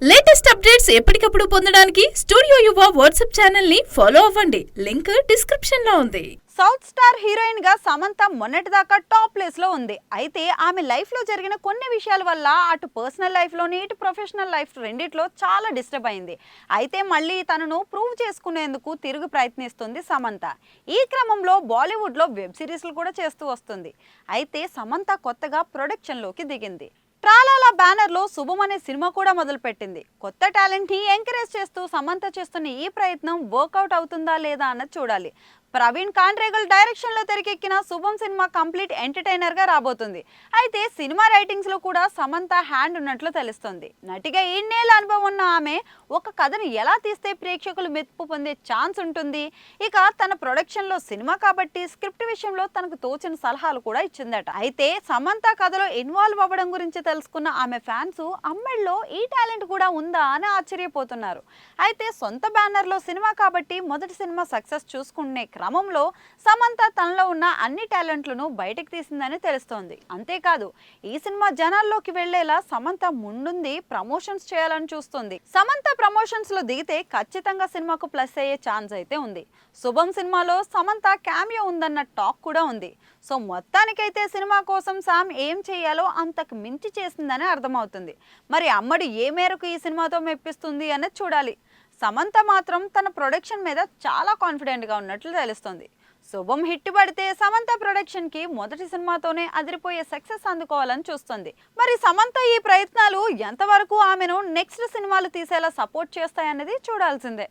Latest updates ఎప్పటికప్పుడు పొందడానికి studio యువ వాట్సాప్ ఛానల్ ని ఫాలో అవ్వండి. లింక్ డిస్క్రిప్షన్ లో ఉంది. సౌత్ స్టార్ హీరోయిన్ గా సమంత మొన్నటిదాకా టాప్ ప్లేస్ లో ఉంది. అయితే ఆమె లైఫ్ లో జరిగిన కొన్ని విషయాల వల్ల అటు పర్సనల్ లైఫ్ లోని ఇటు ప్రొఫెషనల్ లైఫ్ రెండిట్లో చాలా డిస్టర్బ్ అయింది. అయితే మళ్ళీ తనను ప్రూవ్ చేసుకునేందుకు తిరుగు ప్రయత్నిస్తుంది సమంత. ఈ క్రమంలో బాలీవుడ్ లో వెబ్ సిరీస్లు కూడా చేస్తూ వస్తుంది. అయితే సమంత కొత్తగా ప్రొడక్షన్ లోకి దిగింది. ట్రాలాలా బ్యానర్ లో శుభం అనే సినిమా కూడా మొదలుపెట్టింది. కొత్త టాలెంట్ ని ఎంకరేజ్ చేస్తూ సమంత చేస్తున్న ఈ ప్రయత్నం వర్కౌట్ అవుతుందా లేదా అన్నది చూడాలి. ప్రవీణ్ కాండ్రేగల్ డైరెక్షన్ లో తెరకెక్కిన శుభం సినిమా కంప్లీట్ ఎంటర్టైనర్ గా రాబోతుంది. అయితే సినిమా రైటింగ్స్ లో కూడా సమంత హ్యాండ్ ఉన్నట్లు తెలుస్తుంది. నటిగా ఇన్నేళ్ల అనుభవం ఉన్న ఆమె ఒక కథను ఎలా తీస్తే ప్రేక్షకులు మెప్పు పొందే ఛాన్స్ ఉంటుంది. ఇక తన ప్రొడక్షన్ లో సినిమా కాబట్టి స్క్రిప్ట్ విషయంలో తనకు తోచిన సలహాలు కూడా ఇచ్చిందట. అయితే సమంత కథలో ఇన్వాల్వ్ అవ్వడం గురించి తెలుసుకున్న ఆమె ఫ్యాన్స్ అమ్మాయిలో ఈ టాలెంట్ కూడా ఉందా అని ఆశ్చర్యపోతున్నారు. అయితే సొంత బ్యానర్ లో సినిమా కాబట్టి మొదటి సినిమా సక్సెస్ చూసుకునే క్రమంలో సమంత తనలో ఉన్న అన్ని టాలెంట్లను బయటకు తీసిందని తెలుస్తోంది. అంతేకాదు ఈ సినిమా జనాల్లోకి వెళ్లేలా సమంత ముందుంది ప్రమోషన్స్ చేయాలని చూస్తుంది. సమంత ప్రమోషన్స్ లో దిగితే ఖచ్చితంగా సినిమాకు ప్లస్ అయ్యే ఛాన్స్ అయితే ఉంది. శుభం సినిమాలో సమంత క్యామియో ఉందన్న టాక్ కూడా ఉంది. సో మొత్తానికైతే సినిమా కోసం సామ్ ఏం చేయాలో అంతకు మించి చేసిందని అర్థమవుతుంది. మరి అమ్మడు ఏ మేరకు ఈ సినిమాతో మెప్పిస్తుంది అన్నది చూడాలి. సమంత మాత్రం తన ప్రొడక్షన్ మీద చాలా కాన్ఫిడెంట్గా ఉన్నట్లు తెలుస్తుంది. శుభం హిట్ పడితే సమంత ప్రొడక్షన్కి మొదటి సినిమాతోనే అదిరిపోయే సక్సెస్ అందుకోవాలని చూస్తుంది. మరి సమంత ఈ ప్రయత్నాలు ఎంతవరకు ఆమెను నెక్స్ట్ సినిమాలు తీసేలా సపోర్ట్ చేస్తాయన్నది చూడాల్సిందే.